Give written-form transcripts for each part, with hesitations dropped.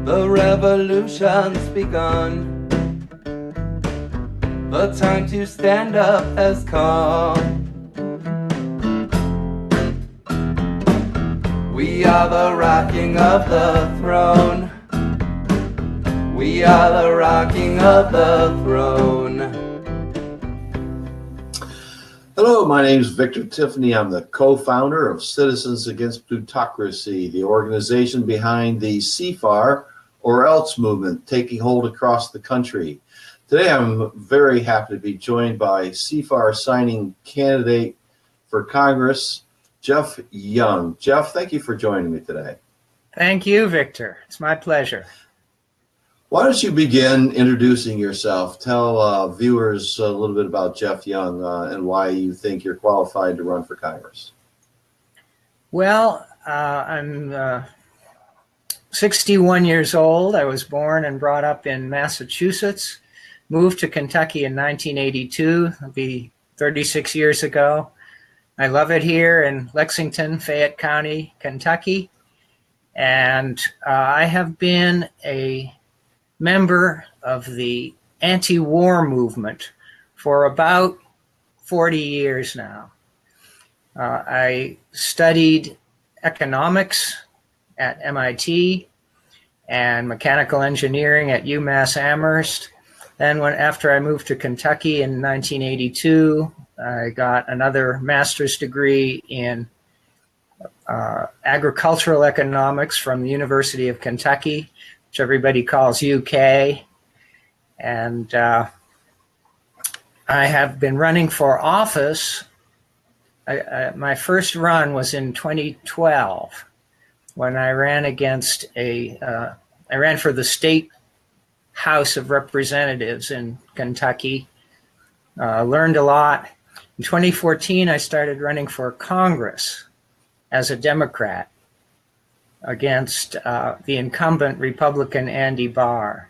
The revolution's begun. The time to stand up has come. We are the rocking of the throne. We are the rocking of the throne. Hello, my name is Victor Tiffany. I'm the co-founder of Citizens Against Plutocracy, the organization behind the CFAR or ELSE movement taking hold across the country. Today, I'm very happy to be joined by CFAR signing candidate for Congress, Geoff Young. Geoff, thank you for joining me today. Thank you, Victor. It's my pleasure. Why don't you begin introducing yourself? Tell viewers a little bit about Geoff Young and why you think you're qualified to run for Congress. Well, I'm 61 years old. I was born and brought up in Massachusetts, moved to Kentucky in 1982. It'll be 36 years ago. I love it here in Lexington, Fayette County, Kentucky. And I have been a member of the anti-war movement for about 40 years now. I studied economics at MIT and mechanical engineering at UMass Amherst. Then after I moved to Kentucky in 1982, I got another master's degree in agricultural economics from the University of Kentucky, which everybody calls UK. And I have been running for office. My first run was in 2012 when I ran against I ran for the state House of Representatives in Kentucky. Learned a lot. In 2014, I started running for Congress as a Democrat against the incumbent Republican Andy Barr.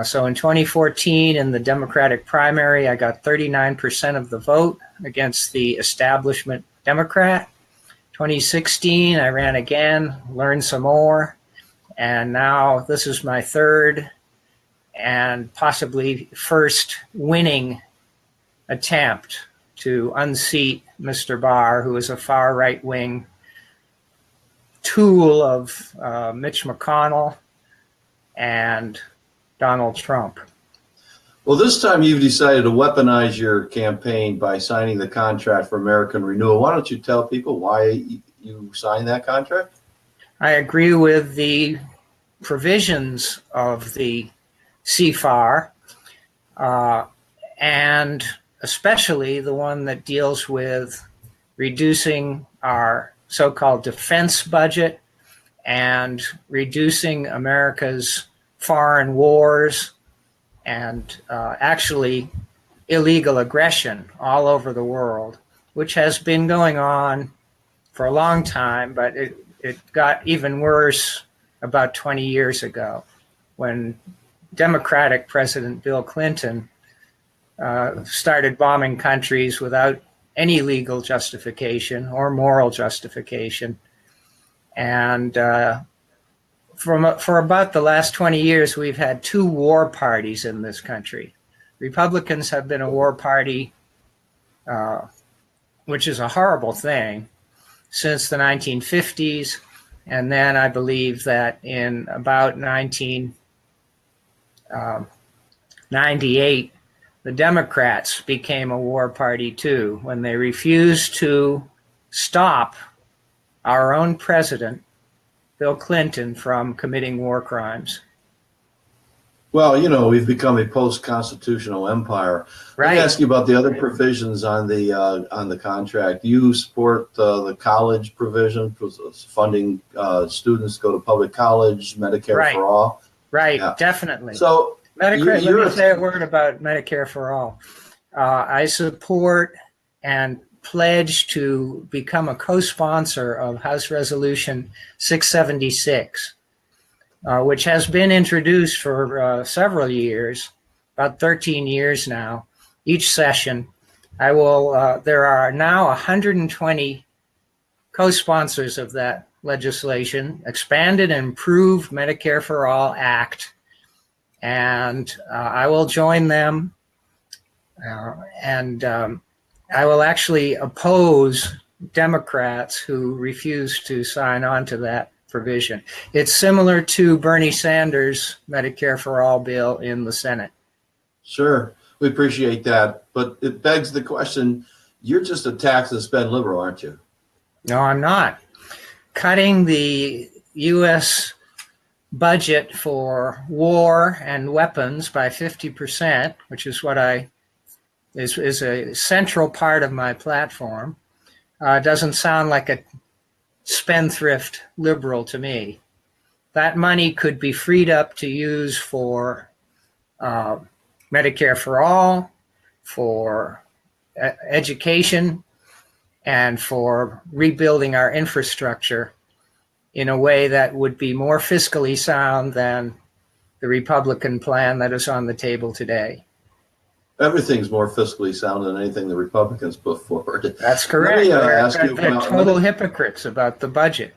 So in 2014, in the Democratic primary, I got 39% of the vote against the establishment Democrat. 2016, I ran again, learned some more, and now this is my third and possibly first winning attempt to unseat Mr. Barr, who is a far right-wing tool of Mitch McConnell and Donald Trump. Well, this time you've decided to weaponize your campaign by signing the Contract for American Renewal. Why don't you tell people why you signed that contract? I agree with the provisions of the CFAR, and especially the one that deals with reducing our so-called defense budget and reducing America's foreign wars and actually illegal aggression all over the world, which has been going on for a long time, but it got even worse about 20 years ago when Democratic President Bill Clinton started bombing countries without any legal justification or moral justification. And for about the last 20 years, we've had two war parties in this country. Republicans have been a war party, which is a horrible thing, since the 1950s. And then I believe that in about 1998, the Democrats became a war party too, when they refused to stop our own president, Bill Clinton, from committing war crimes. Well, you know, we've become a post-constitutional empire. Right. Let me ask you about the other provisions on the contract. Do you support the college provision, funding students go to public college, Medicare Right. for all? Right, Yeah. Definitely. So Medicare, let me say a word about Medicare for all. I support and pledge to become a co-sponsor of House Resolution 676, which has been introduced for several years, about 13 years now, each session. There are now 120 co-sponsors of that legislation, Expanded and Improved Medicare for All Act, and I will join them, and I will actually oppose Democrats who refuse to sign on to that provision. It's similar to Bernie Sanders' Medicare for All bill in the Senate. Sure, we appreciate that, but it begs the question, you're just a tax and spend liberal, aren't you? No, I'm not. Cutting the U.S. budget for war and weapons by 50%, which is what is a central part of my platform, doesn't sound like a spendthrift liberal to me. That money could be freed up to use for Medicare for All, for education, and for rebuilding our infrastructure in a way that would be more fiscally sound than the Republican plan that is on the table today. Everything's more fiscally sound than anything the Republicans put forward. That's correct. They're total hypocrites about the budget.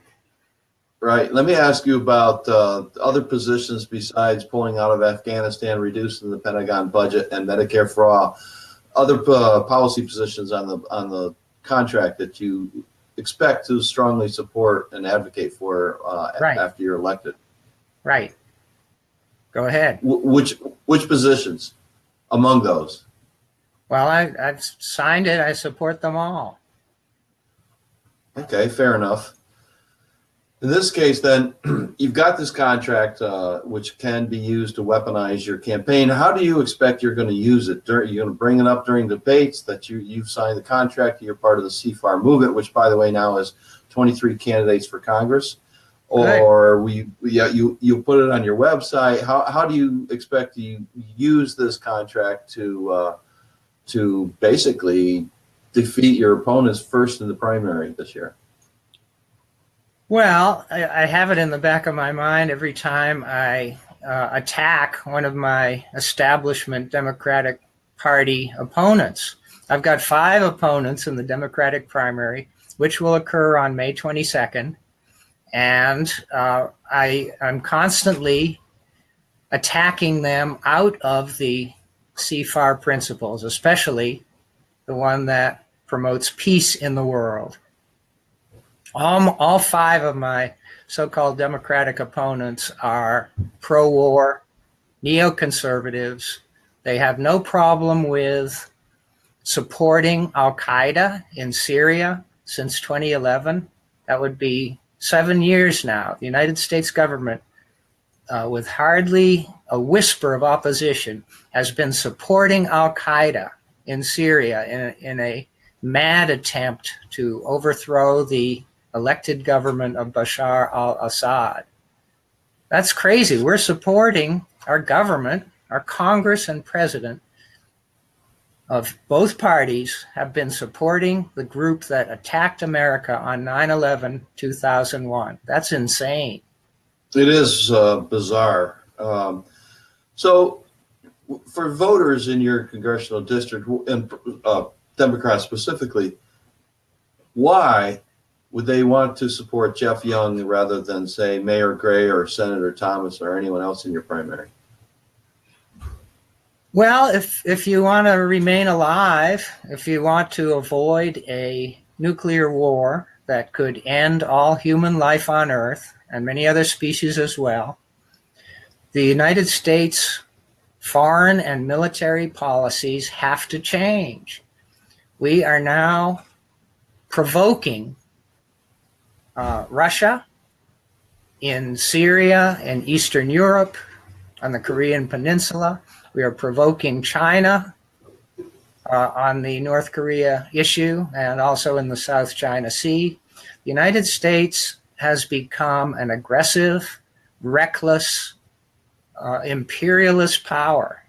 Right. Let me ask you about other positions besides pulling out of Afghanistan, reducing the Pentagon budget, and Medicare for All. Other policy positions on the contract that you expect to strongly support and advocate for right. after you're elected. Right. Go ahead. Which positions among those? Well, I've signed it. I support them all. Okay, fair enough. In this case, then, you've got this contract which can be used to weaponize your campaign. How do you expect you're going to use it? You're going to bring it up during debates that you've signed the contract, you're part of the CFAR movement, which, by the way, now has 23 candidates for Congress. Or you put it on your website. How do you expect to use this contract to basically defeat your opponents first in the primary this year? Well, I have it in the back of my mind every time I attack one of my establishment Democratic Party opponents. I've got 5 opponents in the Democratic primary, which will occur on May 22nd. And I'm constantly attacking them out of the CFAR principles, especially the one that promotes peace in the world. All 5 of my so-called Democratic opponents are pro-war, neoconservatives. They have no problem with supporting Al-Qaeda in Syria since 2011. That would be 7 years now. The United States government, with hardly a whisper of opposition, has been supporting Al-Qaeda in Syria in a mad attempt to overthrow the elected government of Bashar al-Assad. That's crazy. We're supporting our government, our Congress and president of both parties have been supporting the group that attacked America on 9/11/2001. That's insane. It is bizarre. So for voters in your congressional district, and Democrats specifically, why would they want to support Geoff Young rather than, say, Mayor Gray or Senator Thomas or anyone else in your primary? Well, if you want to remain alive, if you want to avoid a nuclear war that could end all human life on Earth and many other species as well, the United States foreign and military policies have to change. We are now provoking Russia in Syria and Eastern Europe, on the Korean Peninsula. We are provoking China on the North Korea issue and also in the South China Sea. The United States has become an aggressive, reckless, imperialist power.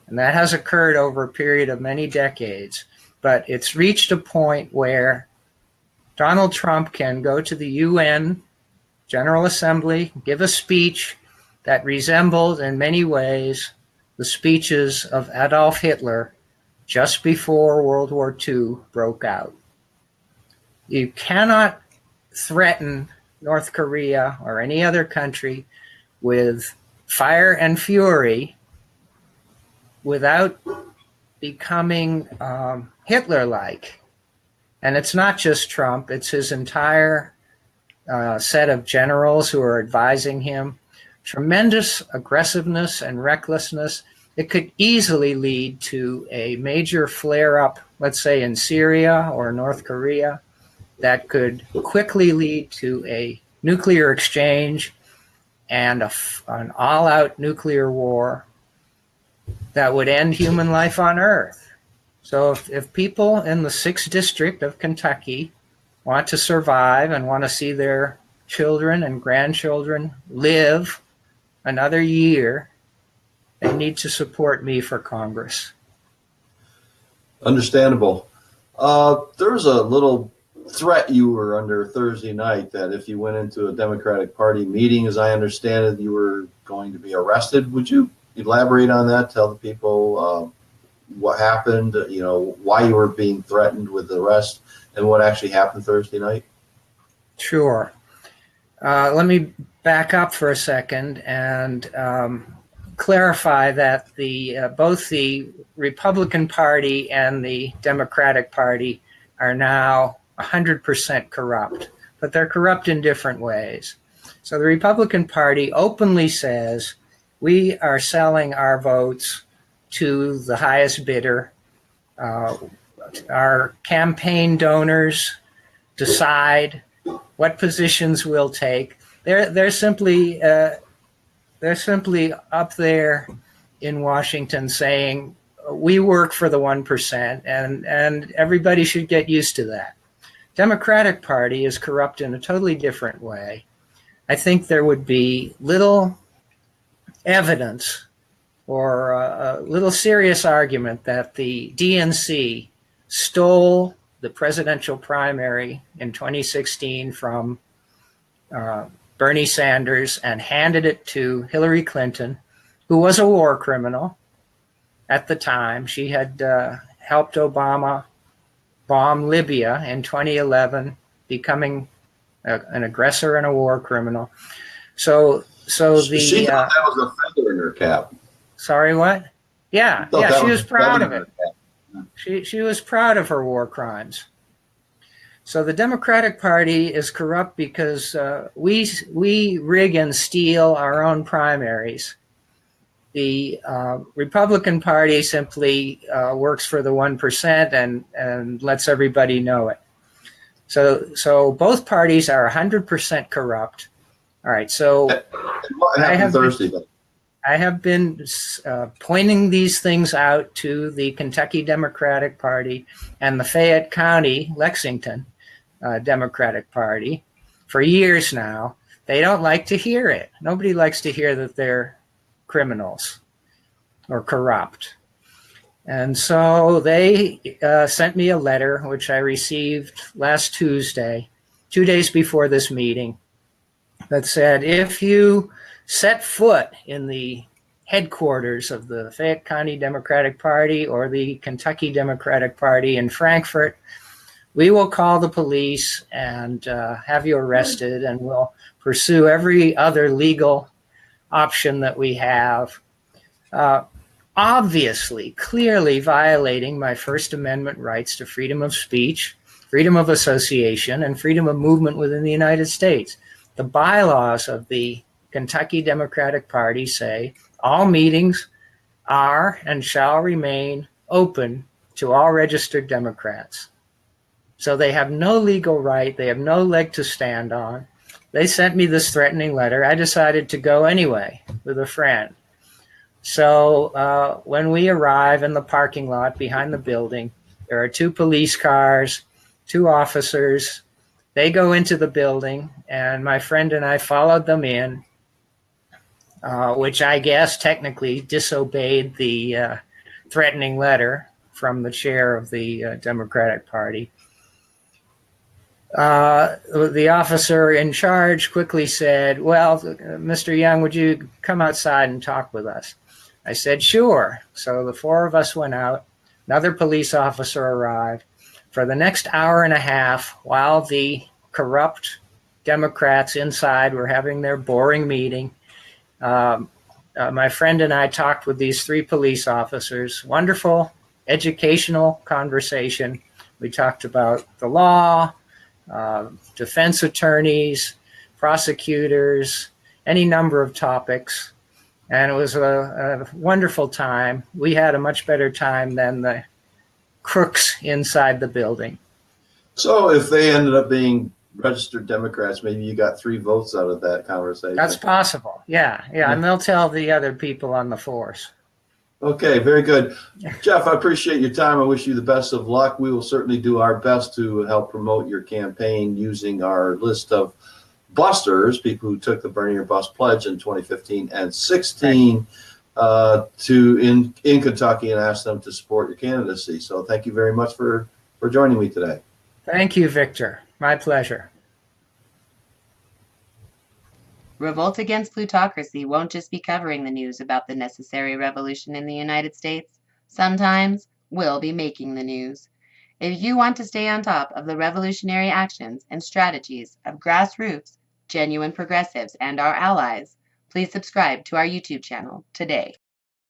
And that has occurred over a period of many decades. But it's reached a point where Donald Trump can go to the UN General Assembly, give a speech that resembles in many ways the speeches of Adolf Hitler just before World War II broke out. You cannot threaten North Korea or any other country with fire and fury without becoming Hitler-like. And it's not just Trump, it's his entire set of generals who are advising him. Tremendous aggressiveness and recklessness. It could easily lead to a major flare-up, let's say in Syria or North Korea, that could quickly lead to a nuclear exchange and an all-out nuclear war that would end human life on Earth. So if people in the 6th District of Kentucky want to survive and want to see their children and grandchildren live another year, they need to support me for Congress. Understandable. There was a little threat you were under Thursday night that if you went into a Democratic Party meeting, as I understand it, you were going to be arrested. Would you elaborate on that? Tell the people what happened, why you were being threatened with arrest, and what actually happened Thursday night? Sure. Let me back up for a second and clarify that both the Republican Party and the Democratic Party are now 100% corrupt, but they're corrupt in different ways. So the Republican Party openly says, we are selling our votes to the highest bidder. Our campaign donors decide what positions we'll take. They're simply up there in Washington saying, we work for the 1%, and everybody should get used to that. Democratic Party is corrupt in a totally different way. I think there would be little evidence or a little serious argument that the DNC stole the presidential primary in 2016 from Bernie Sanders and handed it to Hillary Clinton, who was a war criminal at the time. She had helped Obama bomb Libya in 2011, becoming an aggressor and a war criminal. So she thought that was a feather in her cap. Sorry, what? Yeah, she was proud of it. She was proud of her war crimes. So the Democratic Party is corrupt because we rig and steal our own primaries. The Republican Party simply works for the 1% and lets everybody know it. So both parties are 100% corrupt. All right, so what happened Thursday? I have been pointing these things out to the Kentucky Democratic Party and the Fayette County, Lexington Democratic Party for years now. They don't like to hear it. Nobody likes to hear that they're criminals or corrupt. And so they sent me a letter, which I received last Tuesday, 2 days before this meeting, that said, if you set foot in the headquarters of the Fayette County Democratic Party or the Kentucky Democratic Party in Frankfort, we will call the police and have you arrested, and we'll pursue every other legal option that we have. Obviously, clearly violating my First Amendment rights to freedom of speech, freedom of association, and freedom of movement within the United States. The bylaws of the Kentucky Democratic Party say all meetings are and shall remain open to all registered Democrats. So they have no legal right. They have no leg to stand on. They sent me this threatening letter. I decided to go anyway with a friend. So when we arrive in the parking lot behind the building, there are 2 police cars, 2 officers. They go into the building, and my friend and I followed them in, which I guess technically disobeyed the threatening letter from the chair of the Democratic Party. The officer in charge quickly said, well, Mr. Young, would you come outside and talk with us? I said, sure. So the 4 of us went out. Another police officer arrived. For the next hour and a half, while the corrupt Democrats inside were having their boring meeting. My friend and I talked with these 3 police officers. Wonderful educational conversation. We talked about the law, defense attorneys, prosecutors, any number of topics. And it was a wonderful time. We had a much better time than the crooks inside the building. So if they ended up being registered Democrats, maybe you got 3 votes out of that conversation. That's possible. Yeah. And they'll tell the other people on the force. Okay, very good. Geoff, I appreciate your time. I wish you the best of luck. We will certainly do our best to help promote your campaign using our list of busters, people who took the Burn Your Bus pledge in 2015 and 16 in Kentucky, and ask them to support your candidacy. So thank you very much for joining me today. Thank you, Victor. My pleasure. Revolt Against Plutocracy won't just be covering the news about the necessary revolution in the United States. Sometimes we'll be making the news. If you want to stay on top of the revolutionary actions and strategies of grassroots, genuine progressives, and our allies, please subscribe to our YouTube channel today.